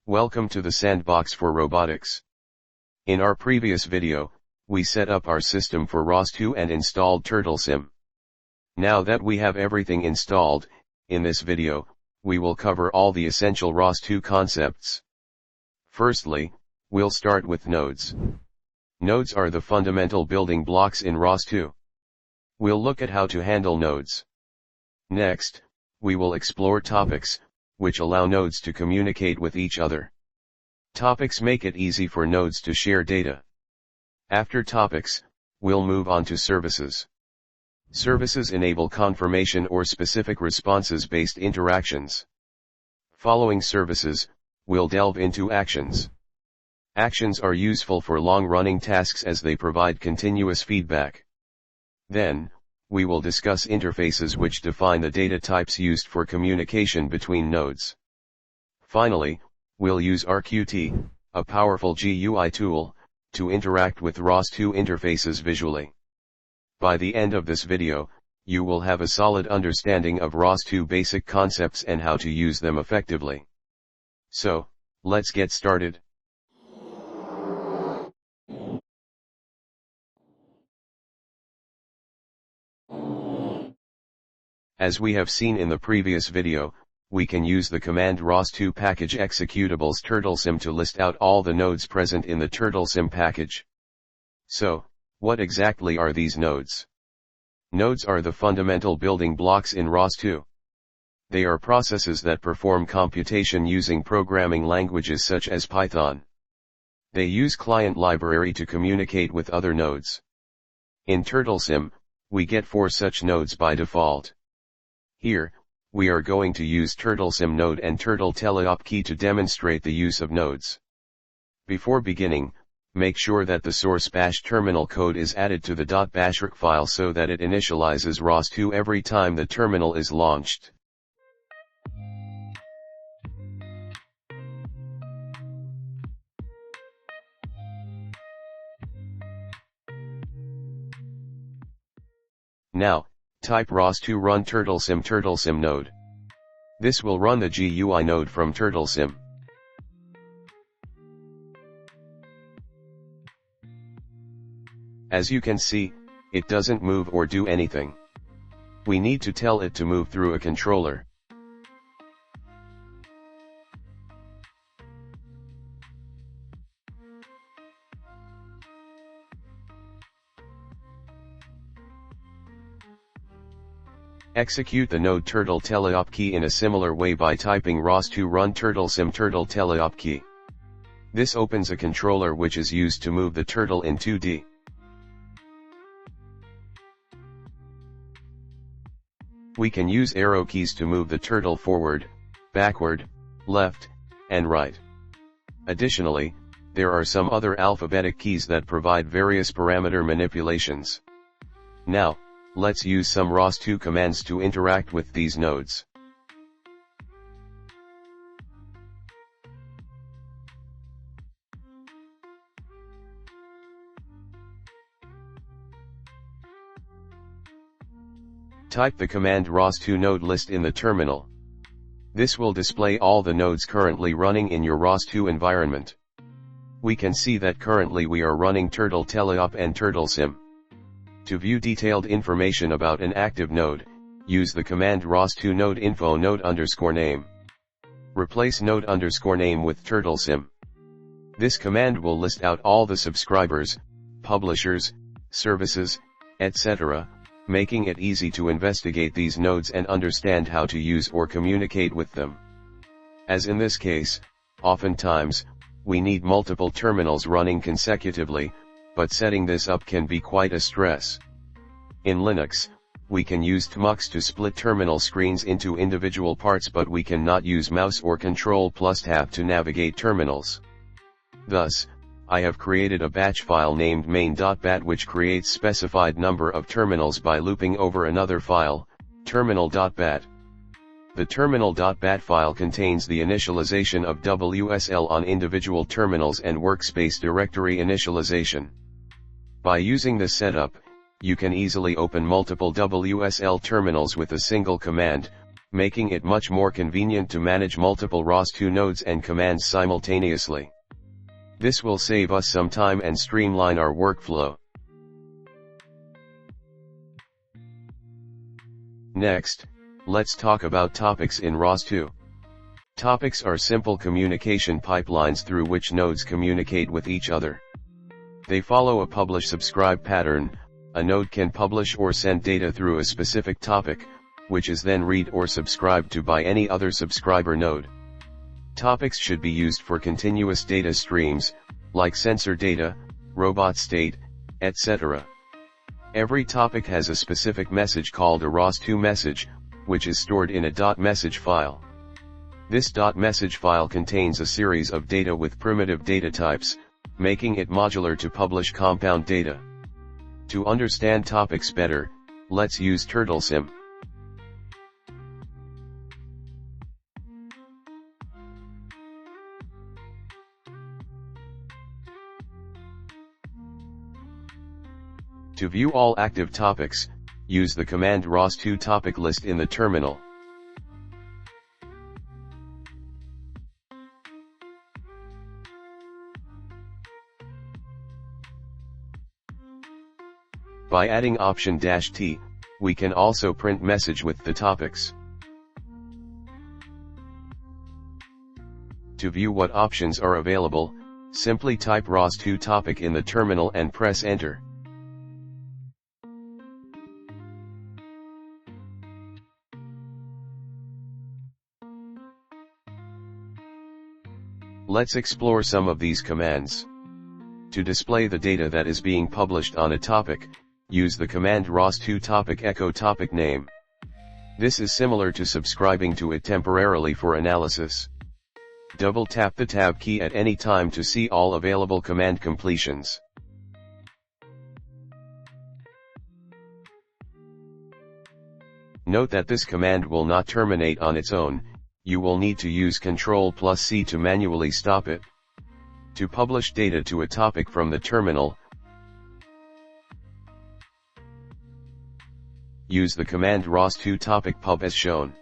Welcome to the sandbox for robotics. In our previous video, we set up our system for ROS2 and installed Turtlesim. Now that we have everything installed, in this video, we will cover all the essential ROS2 concepts. Firstly, we'll start with nodes. Nodes are the fundamental building blocks in ROS2. We'll look at how to handle nodes. Next, we will explore topics, which allow nodes to communicate with each other. Topics make it easy for nodes to share data. After topics, we'll move on to services. Services enable confirmation or specific responses-based interactions. Following services, we'll delve into actions. Actions are useful for long-running tasks as they provide continuous feedback. Then, we will discuss interfaces which define the data types used for communication between nodes. Finally, we'll use RQT, a powerful GUI tool, to interact with ROS2 interfaces visually. By the end of this video, you will have a solid understanding of ROS2 basic concepts and how to use them effectively. So, let's get started. As we have seen in the previous video, we can use the command ROS2 package executables Turtlesim to list out all the nodes present in the Turtlesim package. So, what exactly are these nodes? Nodes are the fundamental building blocks in ROS2. They are processes that perform computation using programming languages such as Python. They use client library to communicate with other nodes. In Turtlesim, we get 4 such nodes by default. Here, we are going to use Turtlesim node and Turtle key to demonstrate the use of nodes. Before beginning, make sure that the source bash terminal code is added to the .bashrc file so that it initializes ROS2 every time the terminal is launched. Now, type ROS2 run Turtlesim node. This will run the GUI node from Turtlesim. As you can see, it doesn't move or do anything. We need to tell it to move through a controller. Execute the node Turtle in a similar way by typing ROS2 run Turtlesim Turtle. This opens a controller which is used to move the turtle in 2D. We can use arrow keys to move the turtle forward, backward, left, and right. Additionally, there are some other alphabetic keys that provide various parameter manipulations. Now, let's use some ROS2 commands to interact with these nodes. Type the command ROS2 node list in the terminal. This will display all the nodes currently running in your ROS2 environment. We can see that currently we are running Turtle and Turtlesim. To view detailed information about an active node, use the command ROS2 node info node_name. Replace node_name with Turtlesim. This command will list out all the subscribers, publishers, services, etc., making it easy to investigate these nodes and understand how to use or communicate with them. As in this case, oftentimes, we need multiple terminals running consecutively, but setting this up can be quite a stress. In Linux, we can use tmux to split terminal screens into individual parts, but we cannot use mouse or Ctrl+Tab to navigate terminals. Thus, I have created a batch file named main.bat which creates specified number of terminals by looping over another file, terminal.bat. The terminal.bat file contains the initialization of WSL on individual terminals and workspace directory initialization. By using this setup, you can easily open multiple WSL terminals with a single command, making it much more convenient to manage multiple ROS2 nodes and commands simultaneously. This will save us some time and streamline our workflow. Next, let's talk about topics in ROS2. Topics are simple communication pipelines through which nodes communicate with each other. They follow a publish-subscribe pattern. A node can publish or send data through a specific topic, which is then read or subscribed to by any other subscriber node. Topics should be used for continuous data streams, like sensor data, robot state, etc. Every topic has a specific message called a ROS2 message, which is stored in a .message file. This .message file contains a series of data with primitive data types, making it modular to publish compound data. To understand topics better, let's use Turtlesim. To view all active topics, use the command ROS2 topic list in the terminal. By adding option -t, we can also print message with the topics. To view what options are available, simply type ROS2 topic in the terminal and press enter. Let's explore some of these commands. To display the data that is being published on a topic, use the command ROS2 topic echo topic name. This is similar to subscribing to it temporarily for analysis. Double tap the tab key at any time to see all available command completions. Note that this command will not terminate on its own. You will need to use Ctrl+C to manually stop it. To publish data to a topic from the terminal, use the command ROS2 topic pub as shown.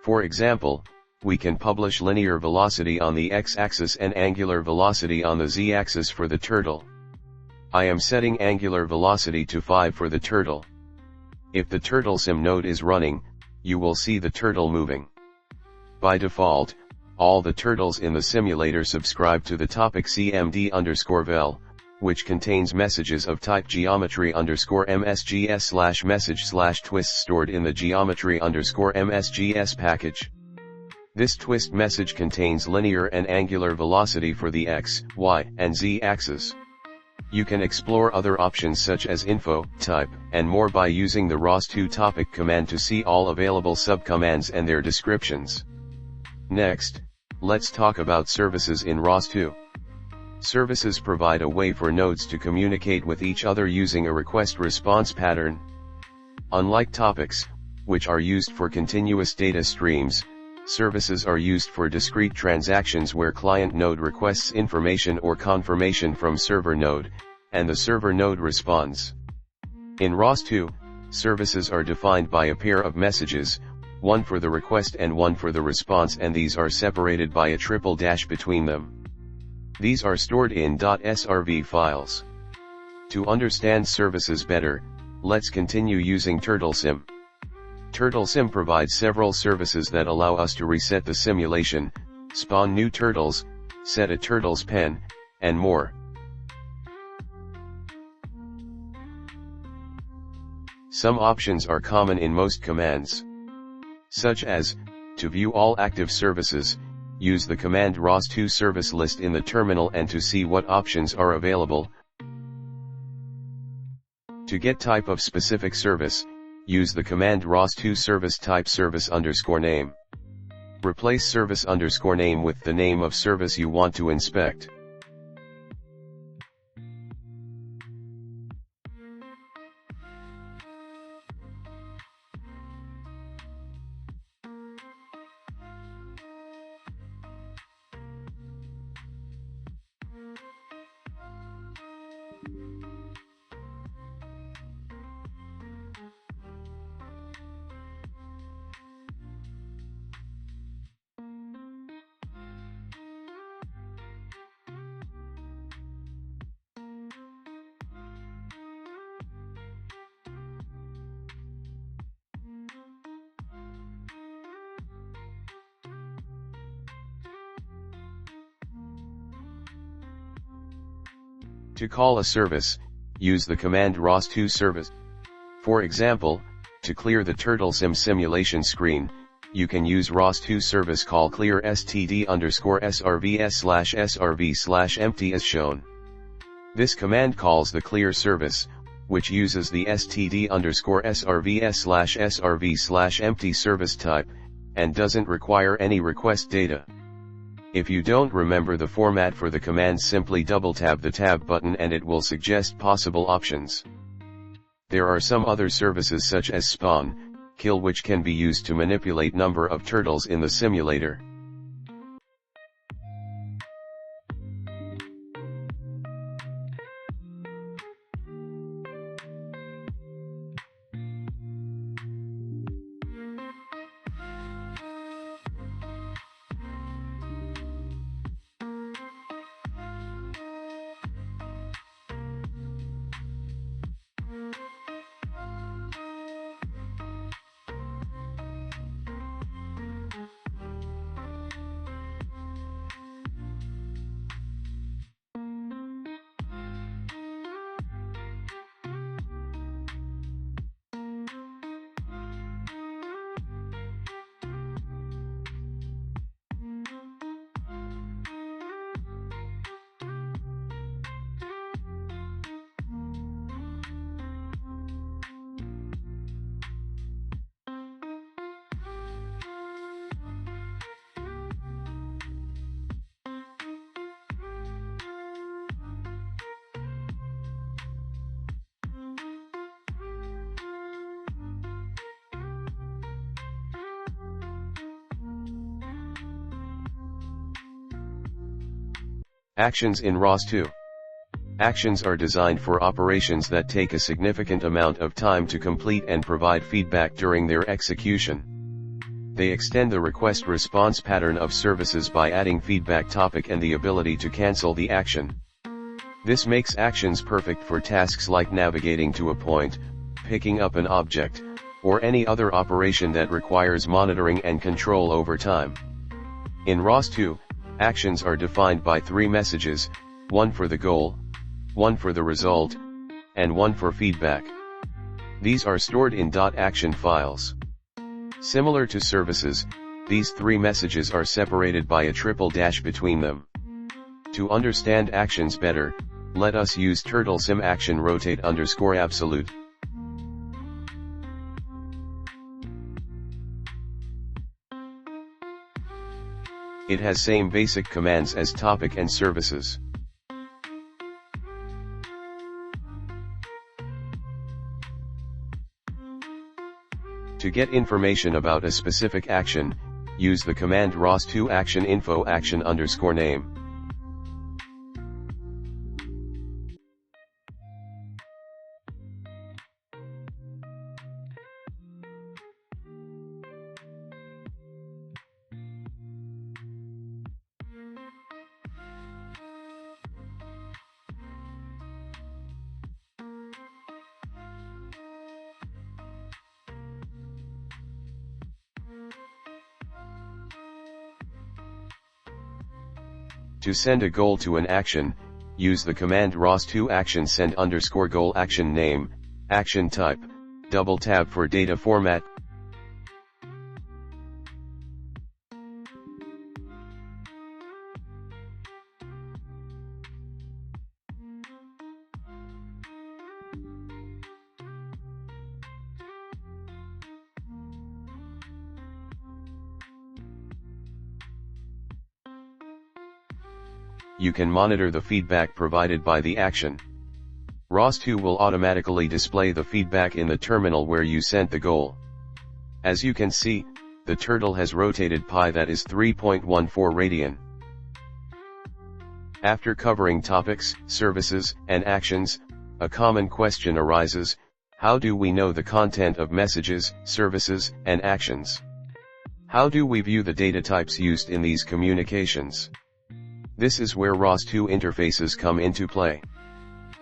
For example, we can publish linear velocity on the x-axis and angular velocity on the z-axis for the turtle. I am setting angular velocity to 5 for the turtle. If the Turtlesim node is running, you will see the turtle moving. By default, all the turtles in the simulator subscribe to the topic cmd_vel, which contains messages of type geometry_msgs/message/twist stored in the geometry_msgs package. This twist message contains linear and angular velocity for the x, y, and z axes. You can explore other options such as info, type, and more by using the ROS2 topic command to see all available subcommands and their descriptions. Next, let's talk about services in ROS2. Services provide a way for nodes to communicate with each other using a request-response pattern. Unlike topics, which are used for continuous data streams, services are used for discrete transactions where client node requests information or confirmation from server node, and the server node responds. In ROS2, services are defined by a pair of messages, one for the request and one for the response, and these are separated by a triple dash between them. These are stored in .srv files. To understand services better, let's continue using Turtlesim. Turtlesim provides several services that allow us to reset the simulation, spawn new turtles, set a turtle's pen, and more. Some options are common in most commands, such as, to view all active services, use the command ROS2 service list in the terminal and to see what options are available. To get type of specific service, use the command ROS2 service type service_name. Replace service_name with the name of service you want to inspect. To call a service, use the command ROS2 service. For example, to clear the Turtlesim simulation screen, you can use ROS2 service call clear std_srvs/srv/empty as shown. This command calls the clear service, which uses the std_srvs/srv/empty service type, and doesn't require any request data. If you don't remember the format for the command, simply double-tap the tab button and it will suggest possible options. There are some other services such as spawn, kill, which can be used to manipulate number of turtles in the simulator. Actions in ROS2. Actions are designed for operations that take a significant amount of time to complete and provide feedback during their execution. They extend the request-response pattern of services by adding feedback topic and the ability to cancel the action. This makes actions perfect for tasks like navigating to a point, picking up an object, or any other operation that requires monitoring and control over time. In ROS2, actions are defined by 3 messages, one for the goal, one for the result, and one for feedback. These are stored in .action files. Similar to services, these 3 messages are separated by a triple dash between them. To understand actions better, let us use Turtlesim action rotate_absolute. It has same basic commands as topic and services. To get information about a specific action, use the command ROS2 action info action_name. To send a goal to an action, use the command ROS2 action send_goal action name, action type, double tab for data format. You can monitor the feedback provided by the action. ROS2 will automatically display the feedback in the terminal where you sent the goal. As you can see, the turtle has rotated pi, that is 3.14 radian. After covering topics, services, and actions, a common question arises: how do we know the content of messages, services, and actions? How do we view the data types used in these communications? This is where ROS2 interfaces come into play.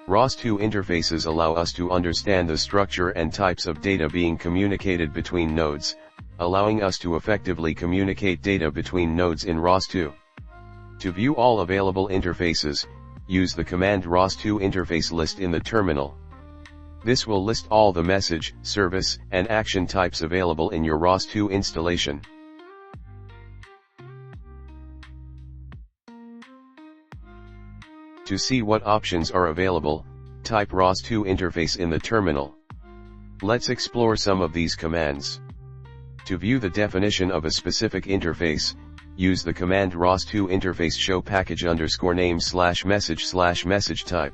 ROS2 interfaces allow us to understand the structure and types of data being communicated between nodes, allowing us to effectively communicate data between nodes in ROS2. To view all available interfaces, use the command ROS2 interface list in the terminal. This will list all the message, service, and action types available in your ROS2 installation. To see what options are available, type ROS2 interface in the terminal. Let's explore some of these commands. To view the definition of a specific interface, use the command ROS2 interface show package _name /message type.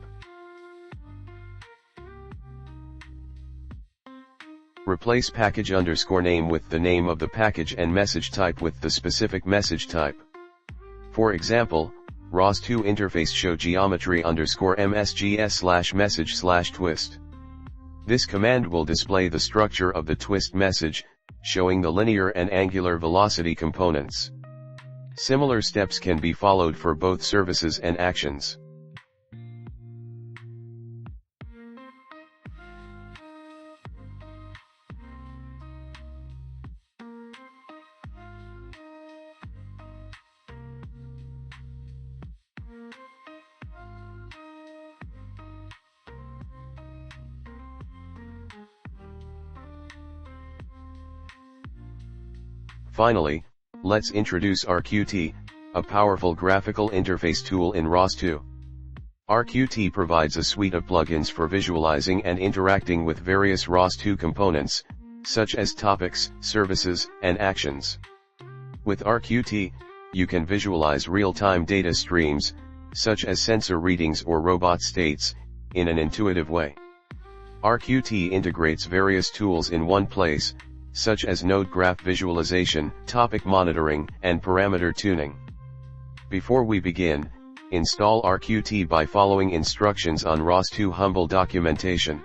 Replace package _name with the name of the package and message type with the specific message type. For example, ROS2 interface show geometry _msgs /message /twist. This command will display the structure of the twist message, showing the linear and angular velocity components. Similar steps can be followed for both services and actions. Finally, let's introduce RQT, a powerful graphical interface tool in ROS2. RQT provides a suite of plugins for visualizing and interacting with various ROS2 components, such as topics, services, and actions. With RQT, you can visualize real-time data streams, such as sensor readings or robot states, in an intuitive way. RQT integrates various tools in one place, such as node graph visualization, topic monitoring, and parameter tuning. Before we begin, install RQT by following instructions on ROS2 Humble documentation.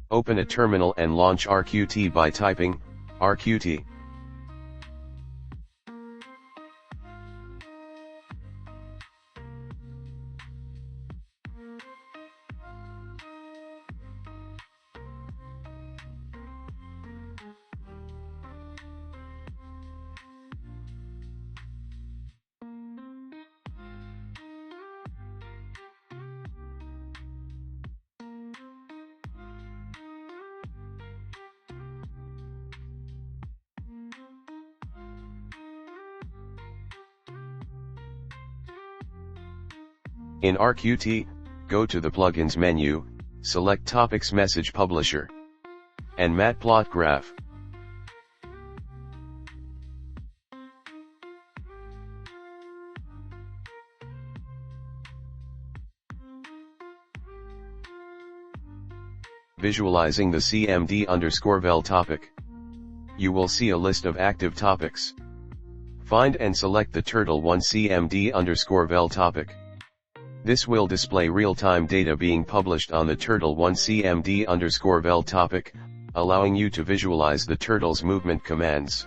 Open a terminal and launch RQT by typing RQT. In RQT, go to the Plugins menu, select Topics Message Publisher and Matplot Graph. Visualizing the CMD_vel topic. You will see a list of active topics. Find and select the Turtle1 CMD_vel topic. This will display real-time data being published on the Turtle1 CMD_vel topic, allowing you to visualize the turtle's movement commands.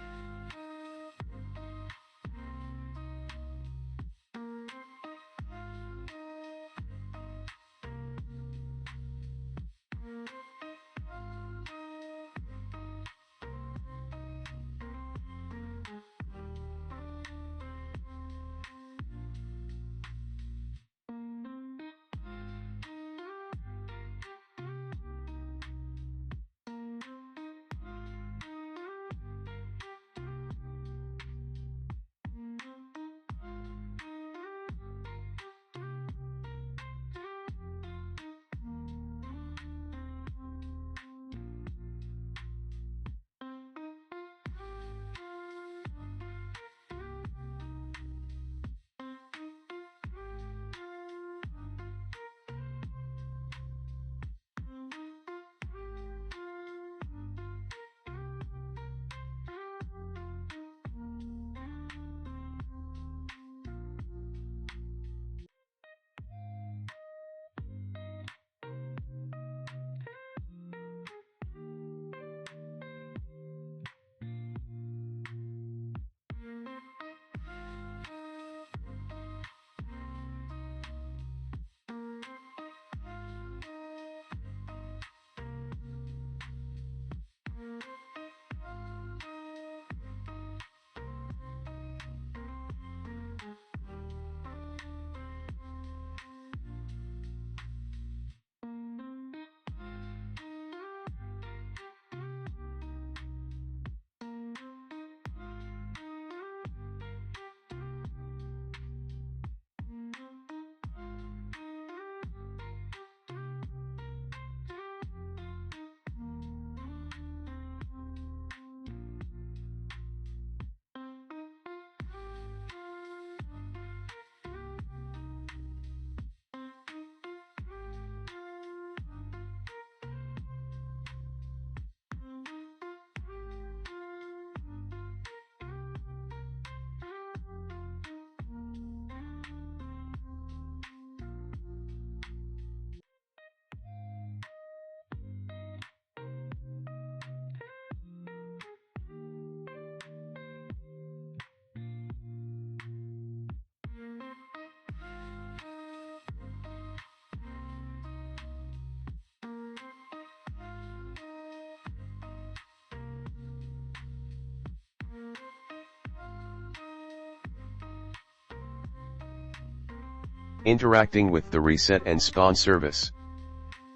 Interacting with the reset and spawn service.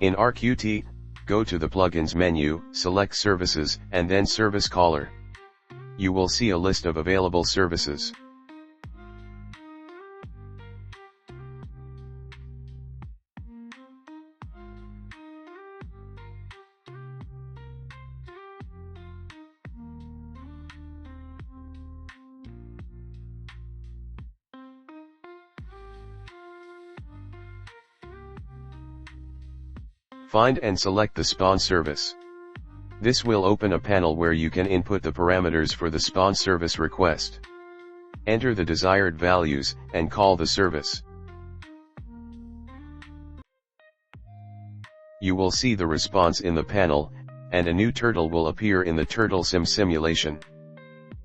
In RQT, go to the plugins menu, select services, and then service caller. You will see a list of available services. Find and select the spawn service. This will open a panel where you can input the parameters for the spawn service request. Enter the desired values, and call the service. You will see the response in the panel, and a new turtle will appear in the Turtlesim simulation.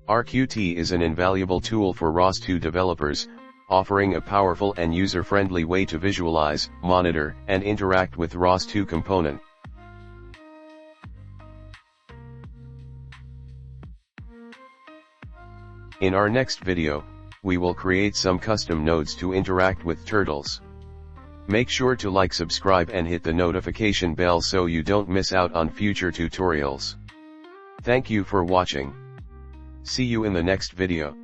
RQT is an invaluable tool for ROS2 developers, offering a powerful and user-friendly way to visualize, monitor, and interact with ROS2 component. In our next video, we will create some custom nodes to interact with turtles. Make sure to like, subscribe, and hit the notification bell so you don't miss out on future tutorials. Thank you for watching. See you in the next video.